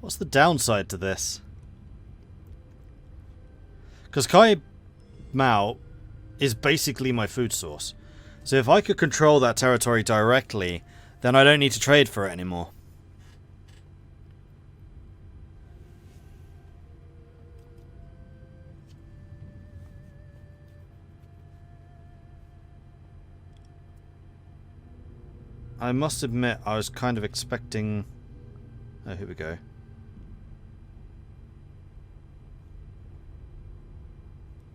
What's the downside to this? Because Kai Mao is basically my food source. So if I could control that territory directly, then I don't need to trade for it anymore. I must admit, I was kind of expecting... Oh, here we go.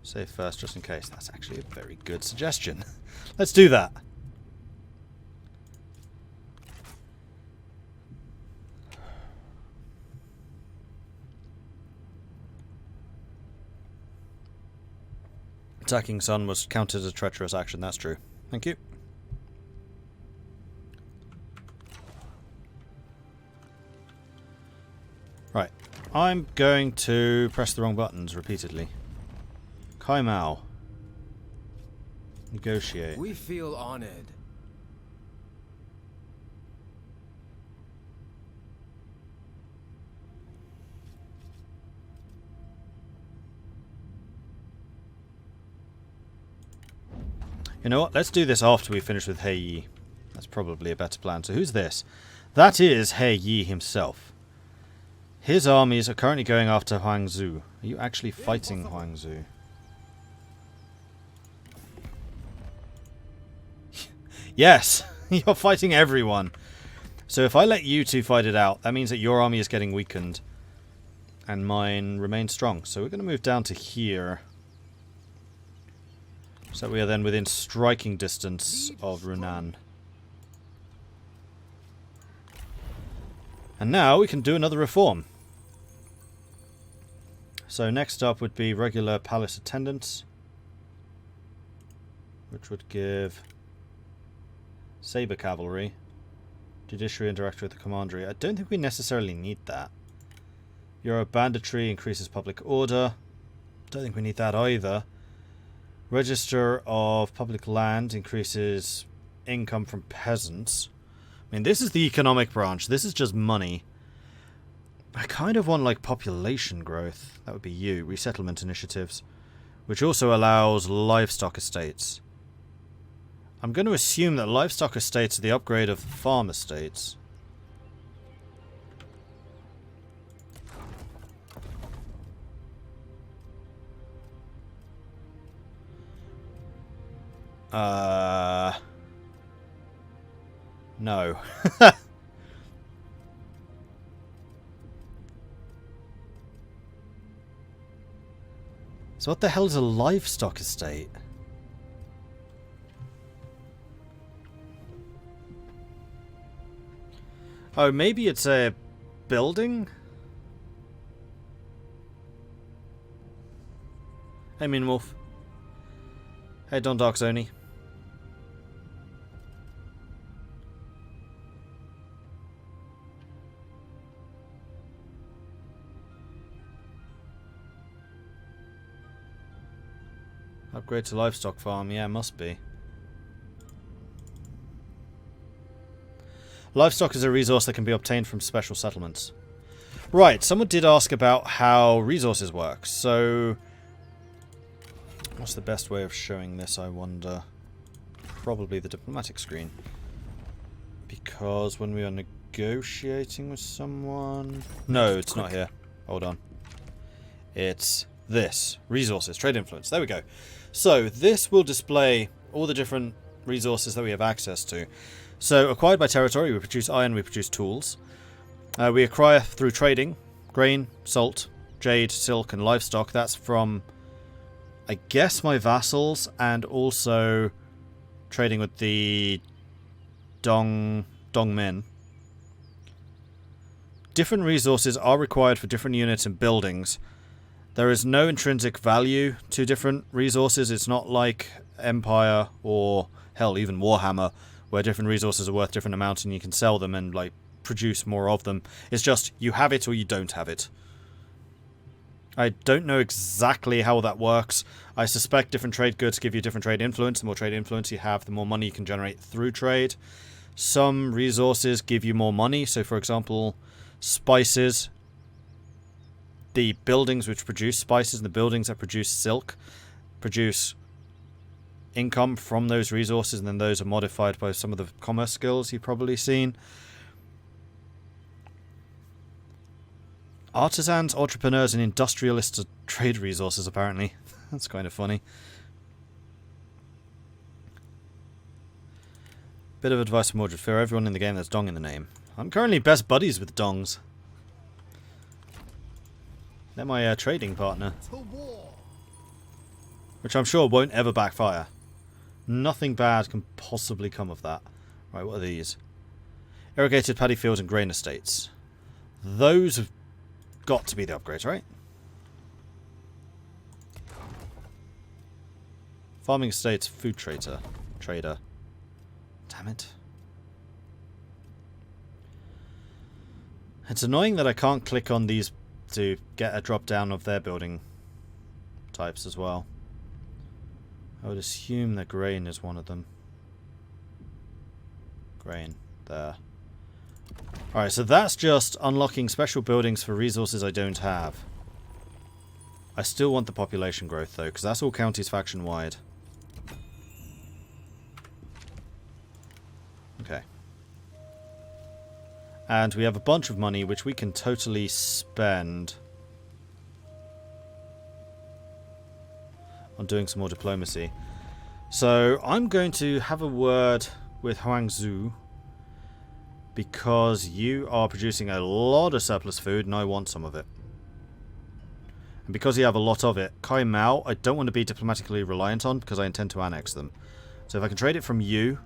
Save first, just in case. That's actually a very good suggestion. Let's do that. Attacking Sun was counted as a treacherous action, that's true. Thank you. Right. I'm going to press the wrong buttons repeatedly. Kai Mao. Negotiate. We feel honored. You know what? Let's do this after we finish with He Yi. That's probably a better plan. So who's this? That is He Yi himself. His armies are currently going after Huang Zhu. Are you actually fighting Huang Zhu? Yes! You're fighting everyone. So if I let you two fight it out, that means that your army is getting weakened. And mine remains strong. So we're going to move down to here. So we are then within striking distance of Runan. And now we can do another reform. So next up would be regular palace attendants, which would give saber cavalry, judiciary and director of the commandery. I don't think we necessarily need that. Euro banditry increases public order. Don't think we need that either. Register of public land increases income from peasants. I mean, this is the economic branch. This is just money. I kind of want, like, population growth. That would be you. Resettlement initiatives. Which also allows livestock estates. I'm going to assume that livestock estates are the upgrade of farm estates. No. So what the hell is a livestock estate? Oh, maybe it's a building? Hey, Mean Wolf. Hey, Don Dark Zony. Upgrade to livestock farm, yeah, must be. Livestock is a resource that can be obtained from special settlements. Right, someone did ask about how resources work, so... What's the best way of showing this, I wonder? Probably the diplomatic screen. Because when we are negotiating with someone... No, it's not here. Hold on. It's this. Resources, trade influence. There we go. So, this will display all the different resources that we have access to. So, acquired by territory, we produce iron, we produce tools. We acquire through trading, grain, salt, jade, silk, and livestock. That's from, I guess, my vassals, and also trading with the Dong men. Different resources are required for different units and buildings. There is no intrinsic value to different resources. It's not like Empire or, hell, even Warhammer, where different resources are worth different amounts and you can sell them and, like, produce more of them. It's just, you have it or you don't have it. I don't know exactly how that works. I suspect different trade goods give you different trade influence. The more trade influence you have, the more money you can generate through trade. Some resources give you more money. So, for example, spices. The buildings which produce spices and the buildings that produce silk produce income from those resources, and then those are modified by some of the commerce skills you've probably seen. Artisans, entrepreneurs, and industrialists are trade resources, apparently. That's kind of funny. Bit of advice from Mordred. Fear everyone in the game that's Dong in the name. I'm currently best buddies with Dongs. They're my trading partner. Which I'm sure won't ever backfire. Nothing bad can possibly come of that. Right, what are these? Irrigated paddy fields and grain estates. Those have got to be the upgrades, right? Farming estates, food trader. Damn it. It's annoying that I can't click on these to get a drop down of their building types as well. I would assume that grain is one of them. Grain. There. Alright, so that's just unlocking special buildings for resources I don't have. I still want the population growth though, because that's all counties faction wide. Okay. And we have a bunch of money which we can totally spend on doing some more diplomacy. So I'm going to have a word with Huangzhou because you are producing a lot of surplus food and I want some of it. And because you have a lot of it, Kai Mao I don't want to be diplomatically reliant on because I intend to annex them. So if I can trade it from you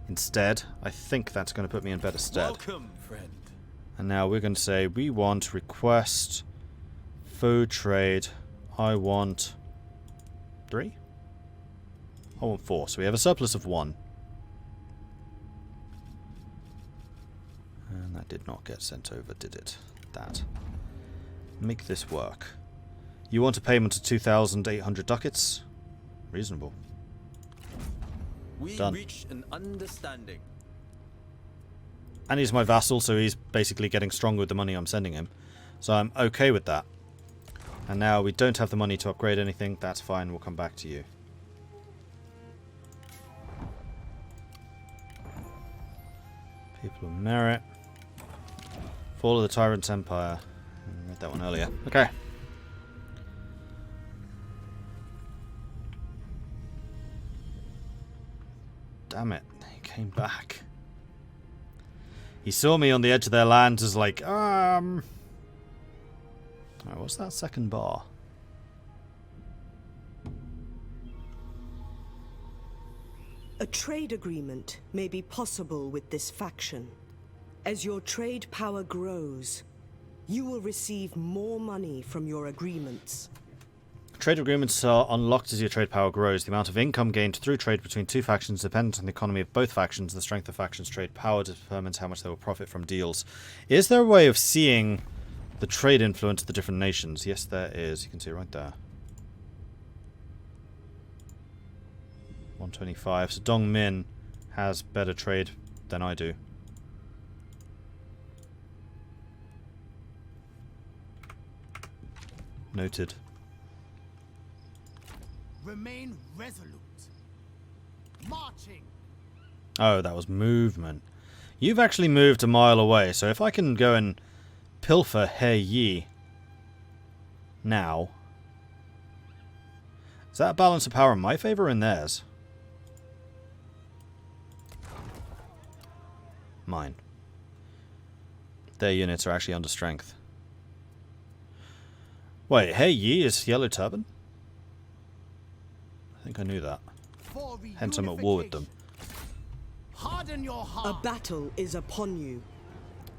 instead, I think that's going to put me in better stead. Welcome, friend. And now we're going to say we want request food trade. I want 3? I want 4. So we have a surplus of 1. And that did not get sent over, did it? That. Make this work. You want a payment of 2,800 ducats? Reasonable. We Done. reached an understanding. And he's my vassal, so he's basically getting stronger with the money I'm sending him. So I'm okay with that. And now we don't have the money to upgrade anything. That's fine, we'll come back to you. People of merit. Fall of the Tyrant's Empire. I read that one earlier. Okay. Damn it, he came back. He saw me on the edge of their land as like, Alright, what's that second bar? A trade agreement may be possible with this faction. As your trade power grows, you will receive more money from your agreements. Trade agreements are unlocked as your trade power grows. The amount of income gained through trade between two factions depends on the economy of both factions. The strength of factions' trade power determines how much they will profit from deals. Is there a way of seeing the trade influence of the different nations? Yes, there is. You can see it right there. 125. So Dong Min has better trade than I do. Noted. Remain resolute. Marching. Oh, that was movement. You've actually moved a mile away, so if I can go and pilfer He Yi now. Is that a balance of power in my favour or in theirs? Mine. Their units are actually under strength. Wait, He Yi is Yellow Turban? I think I knew that. Hence I'm at war with them. Harden your heart. A battle is upon you.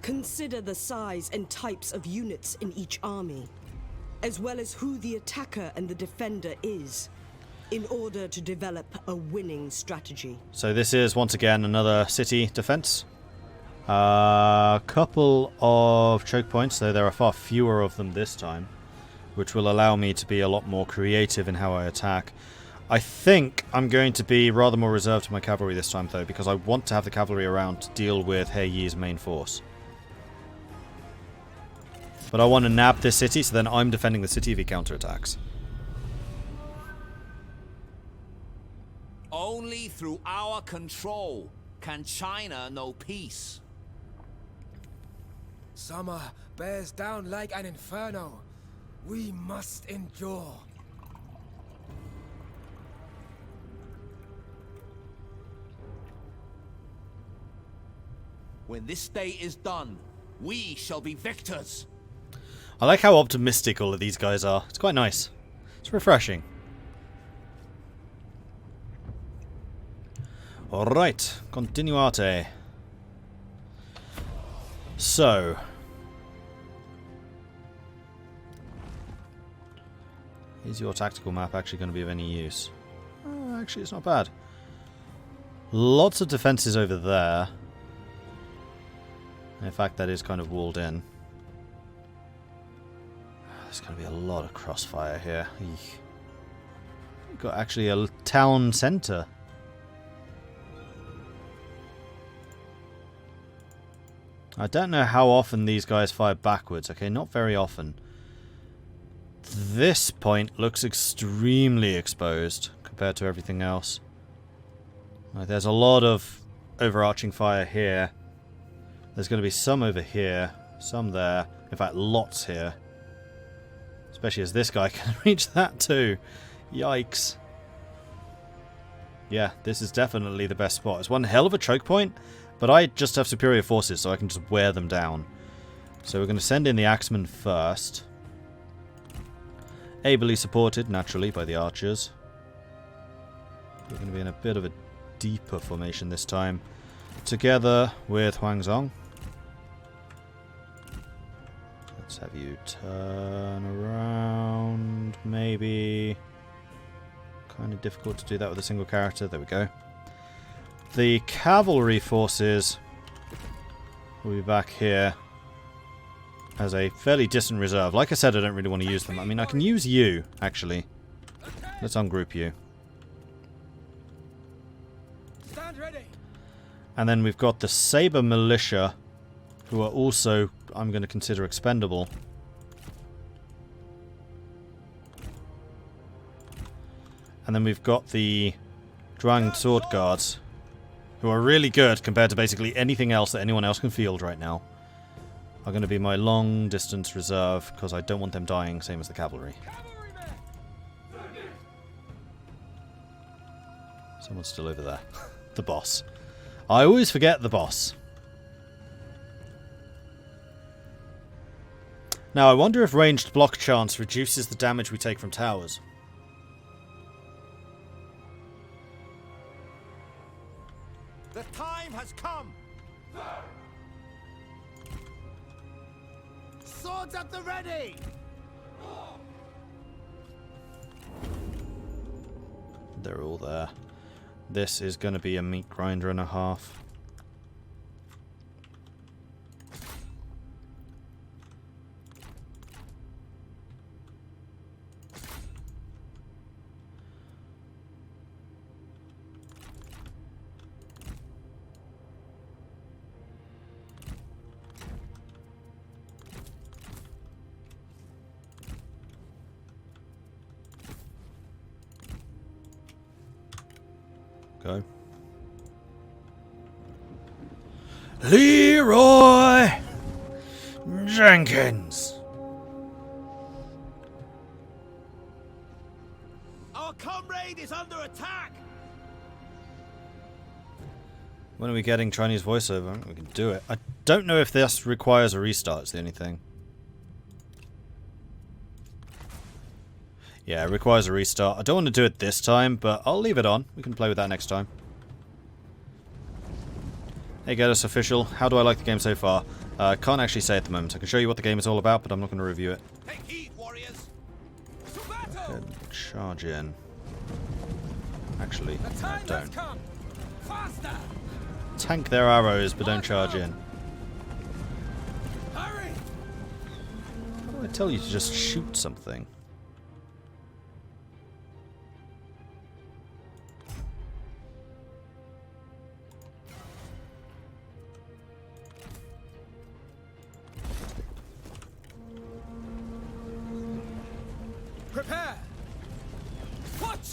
Consider the size and types of units in each army, as well as who the attacker and the defender is, in order to develop a winning strategy. So this is, once again, another city defense. A couple of choke points, though there are far fewer of them this time, which will allow me to be a lot more creative in how I attack. I think I'm going to be rather more reserved to my cavalry this time, though, because I want to have the cavalry around to deal with He Yi's main force. But I want to nab this city, so then I'm defending the city if he counterattacks. Only through our control can China know peace. Summer bears down like an inferno. We must endure. When this day is done, we shall be victors. I like how optimistic all of these guys are. It's quite nice. It's refreshing. Alright, continuate. So. Is your tactical map actually going to be of any use? Actually, it's not bad. Lots of defences over there. In fact, that is kind of walled in. There's going to be a lot of crossfire here. Eek. We've got actually a town centre. I don't know how often these guys fire backwards. Okay, not very often. This point looks extremely exposed compared to everything else. Like, there's a lot of overarching fire here. There's going to be some over here, some there. In fact, lots here. Especially as this guy can reach that too. Yikes. Yeah, this is definitely the best spot. It's one hell of a choke point, but I just have superior forces, so I can just wear them down. So we're going to send in the axemen first. Ably supported, naturally, by the archers. We're going to be in a bit of a deeper formation this time. Together with Huangzong. Let's have you turn around, maybe. Kind of difficult to do that with a single character. There we go. The cavalry forces will be back here as a fairly distant reserve. Like I said, I don't really want to use them. I mean, I can use you, actually. Let's ungroup you. Stand ready. And then we've got the Saber Militia, who are also, I'm going to consider, expendable. And then we've got the Zhuang Sword Guards, who are really good compared to basically anything else that anyone else can field right now. Are going to be my long distance reserve, because I don't want them dying, same as the cavalry. Someone's still over there. The boss. I always forget the boss. Now, I wonder if ranged block chance reduces the damage we take from towers. The time has come. Swords at the ready! They're all there. This is going to be a meat grinder and a half. Go. Leroy Jenkins. Our comrade is under attack. When are we getting Chinese voiceover? We can do it. I don't know if this requires a restart, it's the only thing. Yeah, it requires a restart. I don't want to do it this time, but I'll leave it on. We can play with that next time. Hey, Geddes official. How do I like the game so far? Can't actually say at the moment. I can show you what the game is all about, but I'm not going to review it. Take heed, warriors. To Go battle. ahead and charge in. Actually, The no, time has don't. come. Faster. Tank their arrows, but don't charge in. Hurry. How do I tell you to just shoot something?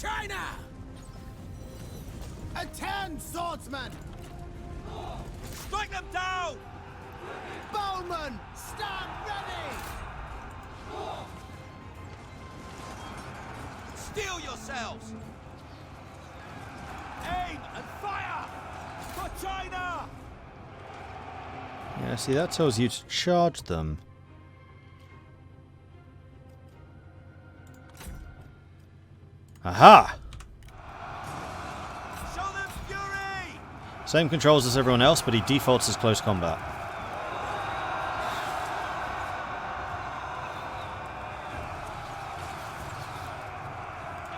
China! Attend, swordsman! Strike them down! Bowman, stand ready! Steel yourselves! Aim and fire! For China! Yeah, see, that tells you to charge them. Aha! Show them fury! Same controls as everyone else, but he defaults as close combat.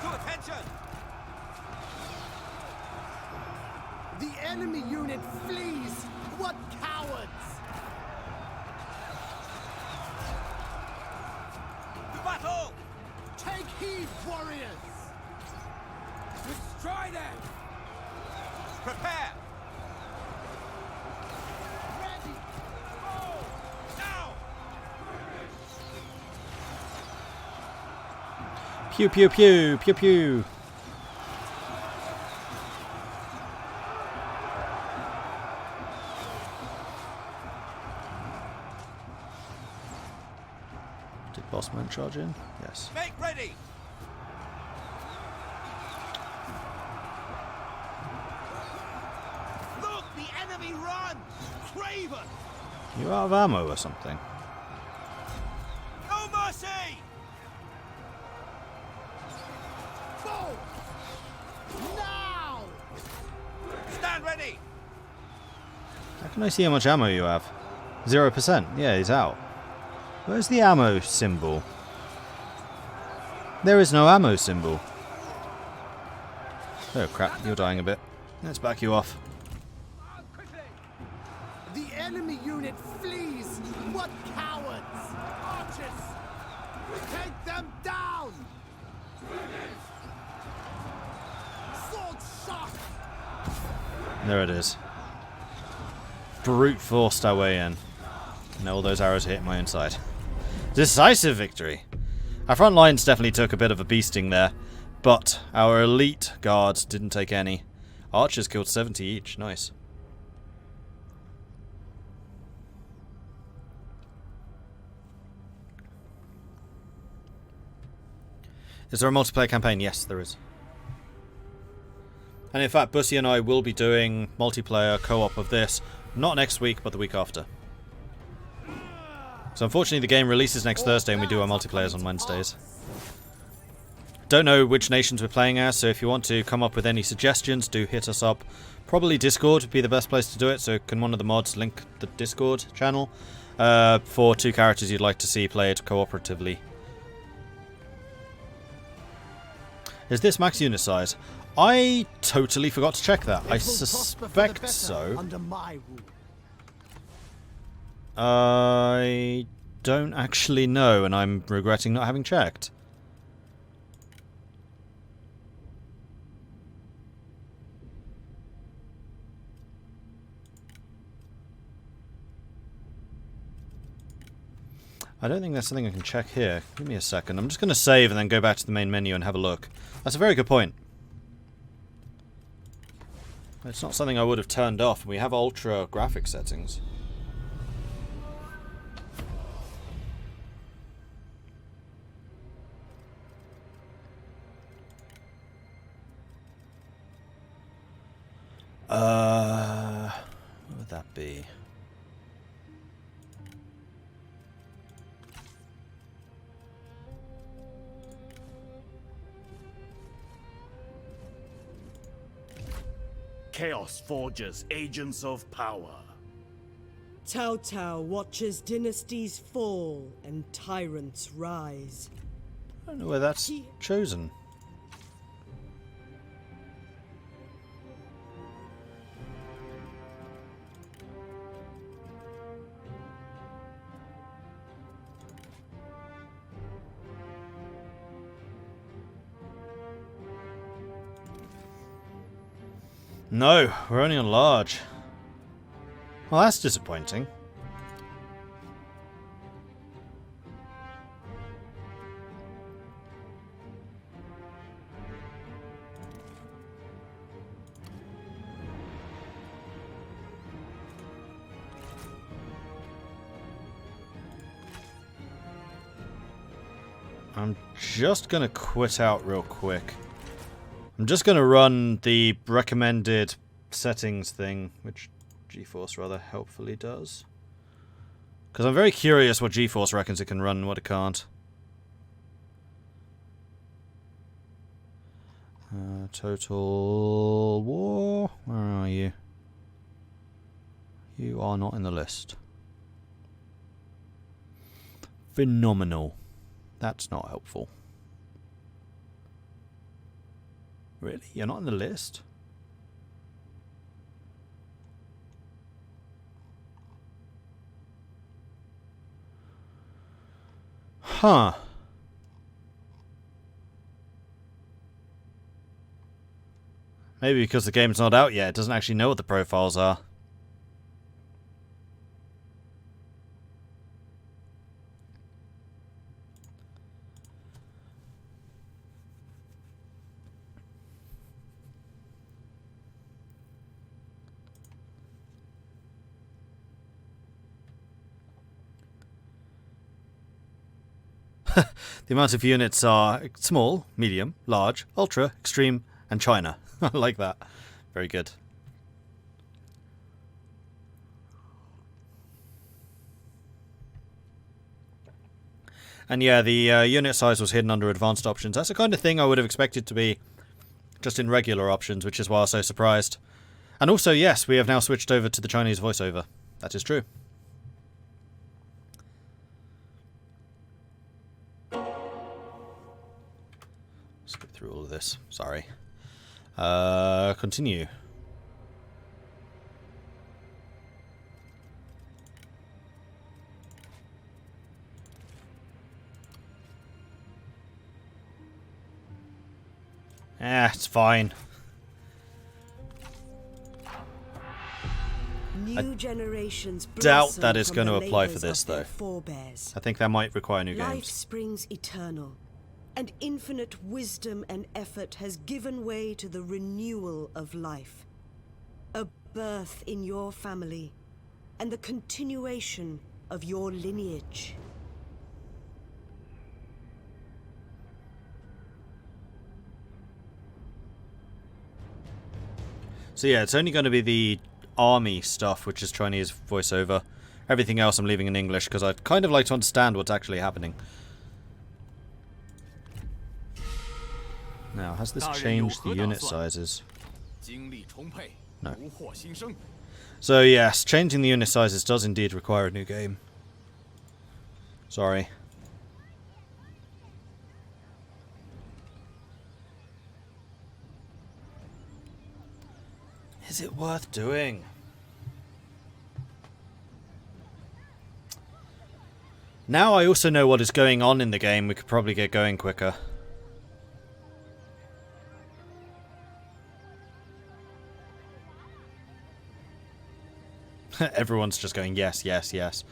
To attention! The enemy unit flees! What cowards! To battle! Take heed, warriors! Destroy them! Prepare! Ready! Now! Pew pew pew pew pew. Did Bossman charge in? Yes. Make ready! Look, the enemy run! Craven! You out of ammo or something? No mercy! Bow! Now! Stand ready! How can I see how much ammo you have? 0%. Yeah, he's out. Where's the ammo symbol? There is no ammo symbol. Oh crap, you're dying a bit. Let's back you off. The enemy unit flees! What cowards! Archers! Take them down! Sword shot! There it is. Brute forced our way in. And all those arrows hit my inside. Decisive victory! Our front lines definitely took a bit of a beasting there, but our elite guards didn't take any. Archers killed 70 each. Nice. Is there a multiplayer campaign? Yes, there is. And in fact, Bussy and I will be doing multiplayer co-op of this, not next week, but the week after. So unfortunately the game releases next Thursday and we do our multiplayers on Wednesdays. Don't know which nations we're playing as, so if you want to come up with any suggestions, do hit us up. Probably Discord would be the best place to do it, so can one of the mods link the Discord channel for 2 characters you'd like to see played cooperatively. Is this max unit size? I totally forgot to check that. I suspect so. Under my rule. I don't actually know, and I'm regretting not having checked. I don't think that's something I can check here. Give me a second. I'm just going to save and then go back to the main menu and have a look. That's a very good point. It's not something I would have turned off. We have ultra graphic settings. What would that be? Chaos Forgers, agents of power. Tao Tao watches dynasties fall and tyrants rise. I don't know where that's chosen. No, we're only on large. Well, that's disappointing. I'm just going to quit out real quick. I'm just going to run the recommended settings thing, which GeForce rather helpfully does. Because I'm very curious what GeForce reckons it can run and what it can't. Total War. Where are you? You are not in the list. Phenomenal. That's not helpful. Really? You're not in the list? Huh. Maybe because the game's not out yet, it doesn't actually know what the profiles are. The amount of units are small, medium, large, ultra, extreme, and China. I like that. Very good. And yeah, the unit size was hidden under advanced options. That's the kind of thing I would have expected to be just in regular options, which is why I was so surprised. And also, yes, we have now switched over to the Chinese voiceover. That is true. Skip through all of this. Sorry. Continue. It's fine. New generations Doubt that is blossom going to from the apply for labours this, of their though. forebears. I think that might require new Life games. springs eternal, and infinite wisdom and effort has given way to the renewal of life. A birth in your family, and the continuation of your lineage. So yeah, it's only going to be the army stuff, which is Chinese voiceover. Everything else I'm leaving in English, because I'd kind of like to understand what's actually happening. Now, has this changed the unit sizes? No. So yes, changing the unit sizes does indeed require a new game. Sorry. Is it worth doing? Now I also know what is going on in the game, we could probably get going quicker. Everyone's just going, yes, yes, yes.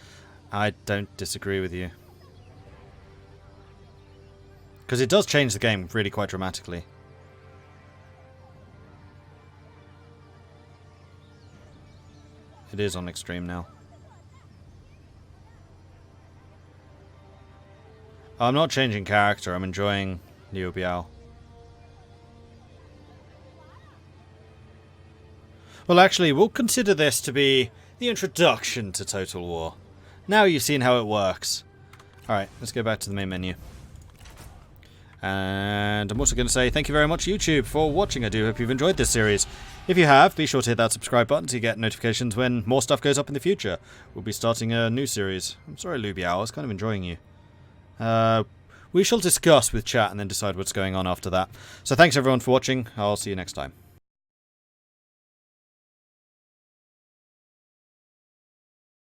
I don't disagree with you. Because it does change the game really quite dramatically. It is on extreme now. I'm not changing character, I'm enjoying Liu Biao. Well, actually, we'll consider this to be the introduction to Total War. Now you've seen how it works. Alright, let's go back to the main menu. And I'm also going to say thank you very much, YouTube, for watching. I do hope you've enjoyed this series. If you have, be sure to hit that subscribe button so you get notifications when more stuff goes up in the future. We'll be starting a new series. I'm sorry, Liu Biao, I was kind of enjoying you. We shall discuss with chat and then decide what's going on after that. So thanks everyone for watching. I'll see you next time.